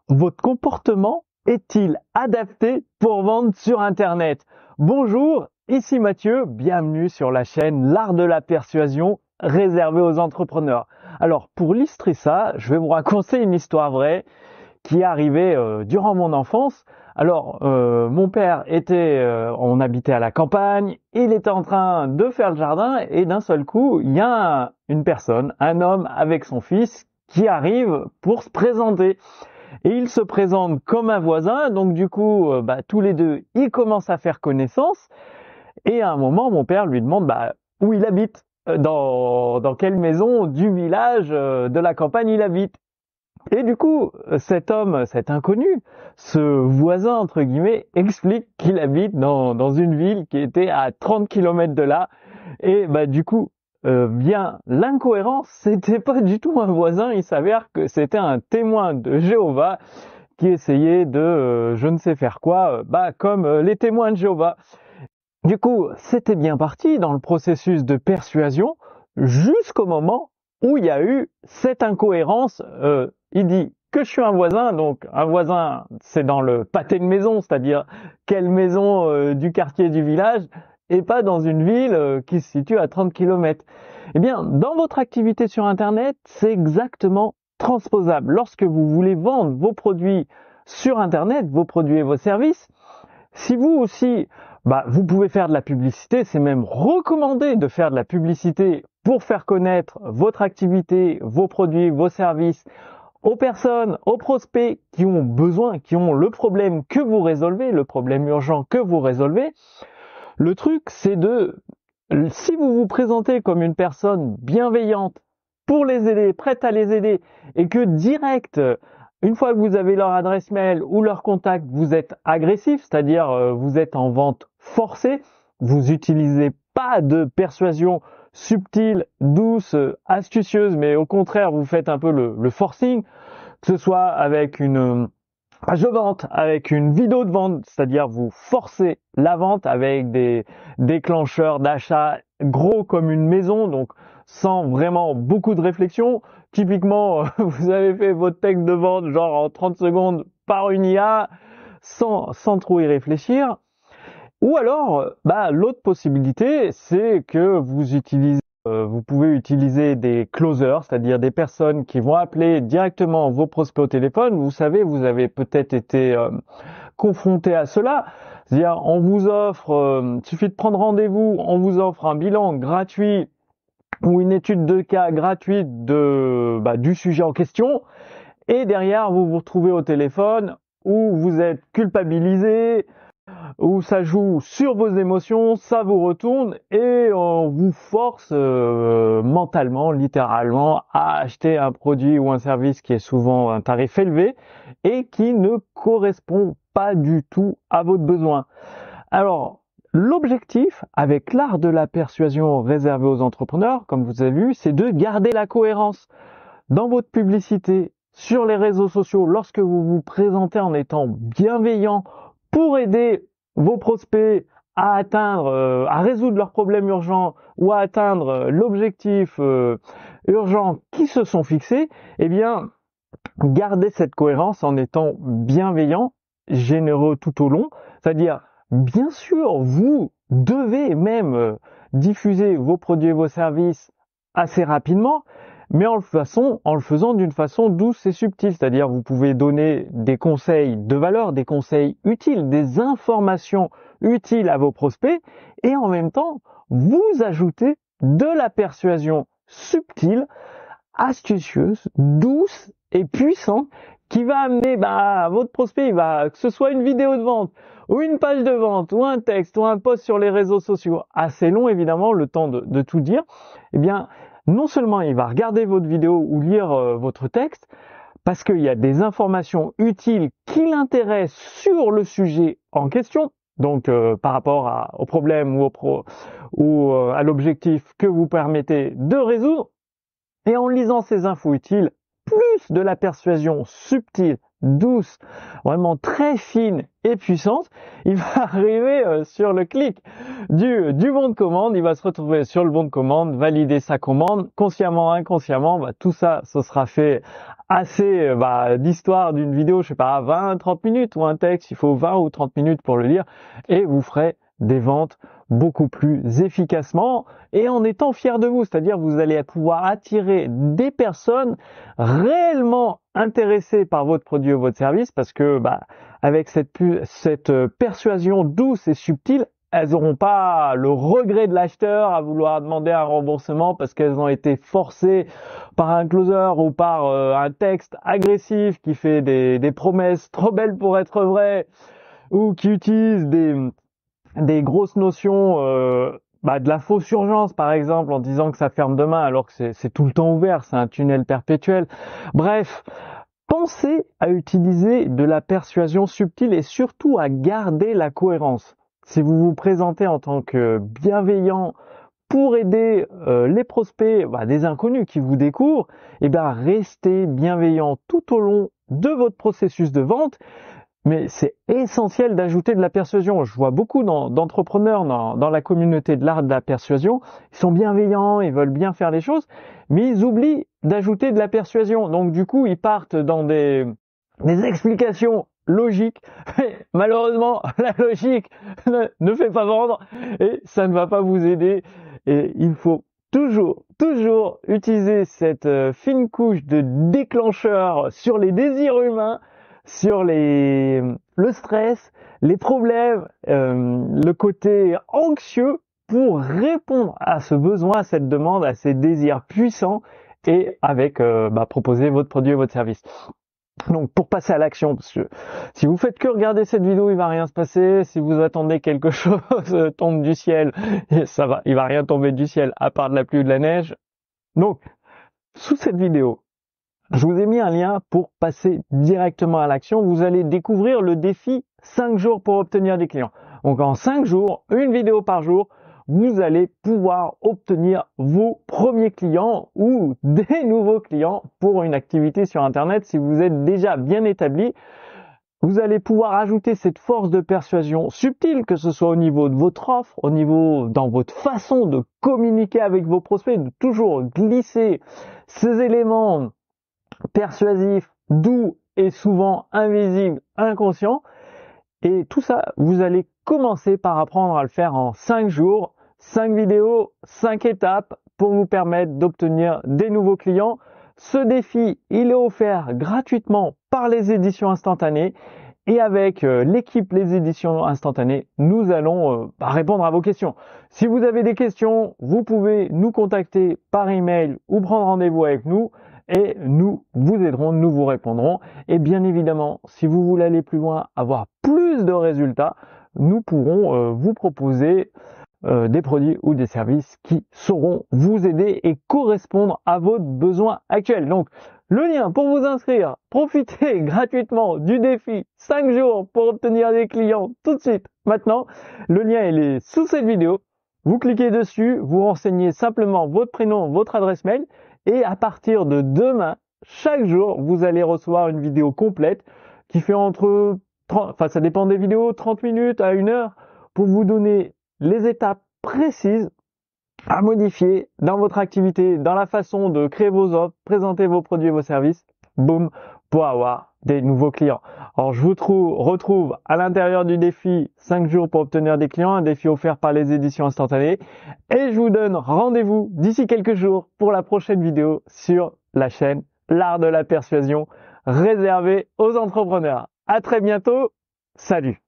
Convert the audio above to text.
Votre comportement est-il adapté pour vendre sur Internet? Bonjour, ici Mathieu, bienvenue sur la chaîne L'Art de la Persuasion réservée aux entrepreneurs. Alors pour illustrer ça, je vais vous raconter une histoire vraie qui est arrivée durant mon enfance. Alors mon père on habitait à la campagne, il était en train de faire le jardin et d'un seul coup, il y a une personne, un homme avec son fils qui arrive pour se présenter. Et il se présente comme un voisin, donc du coup, tous les deux, ils commencent à faire connaissance. Et à un moment, mon père lui demande où il habite, dans quelle maison du village, de la campagne il habite. Et du coup, cet homme, cet inconnu, ce voisin entre guillemets, explique qu'il habite dans une ville qui était à 30 kilomètres de là. Et du coup, vient l'incohérence, c'était pas du tout un voisin, il s'avère que c'était un témoin de Jéhovah qui essayait de je ne sais faire quoi, comme les témoins de Jéhovah. Du coup, c'était bien parti dans le processus de persuasion jusqu'au moment où il y a eu cette incohérence. Il dit que je suis un voisin, donc un voisin, c'est dans le pâté de maison, c'est-à-dire quelle maison du quartier du village, et pas dans une ville qui se situe à 30 kilomètres. Eh bien, dans votre activité sur Internet, c'est exactement transposable. Lorsque vous voulez vendre vos produits sur Internet, vos produits et vos services, si vous aussi, vous pouvez faire de la publicité, c'est même recommandé de faire de la publicité pour faire connaître votre activité, vos produits, vos services aux personnes, aux prospects qui ont besoin, qui ont le problème que vous résolvez, le problème urgent que vous résolvez. Le truc, c'est si vous vous présentez comme une personne bienveillante pour les aider, prête à les aider, et que direct, une fois que vous avez leur adresse mail ou leur contact, vous êtes agressif, c'est-à-dire vous êtes en vente forcée, vous n'utilisez pas de persuasion subtile, douce, astucieuse, mais au contraire, vous faites un peu le forcing, que ce soit avec une page de vente, avec une vidéo de vente, c'est-à-dire vous forcez la vente avec des déclencheurs d'achat gros comme une maison, donc sans vraiment beaucoup de réflexion. Typiquement, vous avez fait votre texte de vente genre en 30 secondes par une IA, sans trop y réfléchir. Ou alors, l'autre possibilité, c'est que vous pouvez utiliser des closers, c'est-à-dire des personnes qui vont appeler directement vos prospects au téléphone. Vous savez, vous avez peut-être été confronté à cela. C'est-à-dire, on vous offre, il suffit de prendre rendez-vous, on vous offre un bilan gratuit ou une étude de cas gratuite du sujet en question. Et derrière, vous vous retrouvez au téléphone où vous êtes culpabilisé, où ça joue sur vos émotions, ça vous retourne et on vous force mentalement, littéralement, à acheter un produit ou un service qui est souvent un tarif élevé et qui ne correspond pas du tout à votre besoin. Alors, l'objectif avec l'art de la persuasion réservé aux entrepreneurs, comme vous avez vu, c'est de garder la cohérence dans votre publicité, sur les réseaux sociaux, lorsque vous vous présentez en étant bienveillant pour aider vos prospects à atteindre, à résoudre leurs problèmes urgents ou à atteindre l'objectif urgent qui se sont fixés, eh bien, gardez cette cohérence en étant bienveillant, généreux tout au long. C'est-à-dire, bien sûr, vous devez même diffuser vos produits et vos services assez rapidement, mais en le faisant d'une façon douce et subtile. C'est-à-dire, vous pouvez donner des conseils de valeur, des conseils utiles, des informations utiles à vos prospects, et en même temps, vous ajoutez de la persuasion subtile, astucieuse, douce et puissante, qui va amener votre prospect, que ce soit une vidéo de vente, ou une page de vente, ou un texte, ou un post sur les réseaux sociaux, assez long évidemment, le temps de tout dire, eh bien, non seulement il va regarder votre vidéo ou lire votre texte, parce qu'il y a des informations utiles qui l'intéressent sur le sujet en question, donc par rapport au problème ou à l'objectif que vous permettez de résoudre. Et en lisant ces infos utiles, plus de la persuasion subtile, douce, vraiment très fine et puissante, il va arriver sur le clic du bon de commande, il va se retrouver sur le bon de commande, valider sa commande, consciemment, inconsciemment, tout ça, ce sera fait assez d'histoire d'une vidéo, je sais pas, 20-30 minutes, ou un texte, il faut 20 ou 30 minutes pour le lire, et vous ferez des ventes beaucoup plus efficacement et en étant fier de vous, c'est-à-dire vous allez pouvoir attirer des personnes réellement intéressées par votre produit ou votre service, parce que avec cette persuasion douce et subtile, elles n'auront pas le regret de l'acheteur à vouloir demander un remboursement parce qu'elles ont été forcées par un closer ou par un texte agressif qui fait des promesses trop belles pour être vraies, ou qui utilise des grosses notions de la fausse urgence par exemple, en disant que ça ferme demain alors que c'est tout le temps ouvert, c'est un tunnel perpétuel. Bref, pensez à utiliser de la persuasion subtile et surtout à garder la cohérence. Si vous vous présentez en tant que bienveillant pour aider les prospects des inconnus qui vous découvrent, restez bienveillant tout au long de votre processus de vente. Mais c'est essentiel d'ajouter de la persuasion. Je vois beaucoup d'entrepreneurs dans la communauté de l'art de la persuasion. Ils sont bienveillants, ils veulent bien faire les choses, mais ils oublient d'ajouter de la persuasion. Donc du coup, ils partent dans des explications logiques. Malheureusement, la logique ne fait pas vendre et ça ne va pas vous aider. Et il faut toujours utiliser cette fine couche de déclencheur sur les désirs humains, sur le stress, les problèmes, le côté anxieux, pour répondre à ce besoin, à cette demande, à ces désirs puissants, et avec proposer votre produit et votre service. Donc pour passer à l'action, parce que si vous faites que regarder cette vidéo, il va rien se passer. Si vous attendez quelque chose tombe du ciel, il va rien tomber du ciel à part de la pluie ou de la neige. Donc sous cette vidéo, je vous ai mis un lien pour passer directement à l'action. Vous allez découvrir le défi 5 jours pour obtenir des clients. Donc en 5 jours, une vidéo par jour, vous allez pouvoir obtenir vos premiers clients ou des nouveaux clients pour une activité sur Internet. Si vous êtes déjà bien établi, vous allez pouvoir ajouter cette force de persuasion subtile, que ce soit au niveau de votre offre, au niveau dans votre façon de communiquer avec vos prospects, de toujours glisser ces éléments persuasif, doux et souvent invisible, inconscient. Et tout ça, vous allez commencer par apprendre à le faire en 5 jours, 5 vidéos, 5 étapes pour vous permettre d'obtenir des nouveaux clients. Ce défi, il est offert gratuitement par les éditions instantanées. Et avec l'équipe Les Éditions Instantanées, nous allons répondre à vos questions. Si vous avez des questions, vous pouvez nous contacter par email ou prendre rendez-vous avec nous et nous vous aiderons, nous vous répondrons. Et bien évidemment, si vous voulez aller plus loin, avoir plus de résultats, nous pourrons vous proposer des produits ou des services qui sauront vous aider et correspondre à vos besoins actuels. Donc, le lien pour vous inscrire, profitez gratuitement du défi 5 jours pour obtenir des clients tout de suite. Maintenant, le lien il est sous cette vidéo. Vous cliquez dessus, vous renseignez simplement votre prénom, votre adresse mail et à partir de demain, chaque jour, vous allez recevoir une vidéo complète qui fait entre 30, ça dépend des vidéos, 30 minutes à 1 heure pour vous donner les étapes précises à modifier dans votre activité, dans la façon de créer vos offres, présenter vos produits et vos services, boum, pour avoir des nouveaux clients. Alors je vous retrouve à l'intérieur du défi 5 jours pour obtenir des clients, un défi offert par les éditions instantanées, et je vous donne rendez-vous d'ici quelques jours pour la prochaine vidéo sur la chaîne L'Art de la Persuasion, réservée aux entrepreneurs. À très bientôt, salut!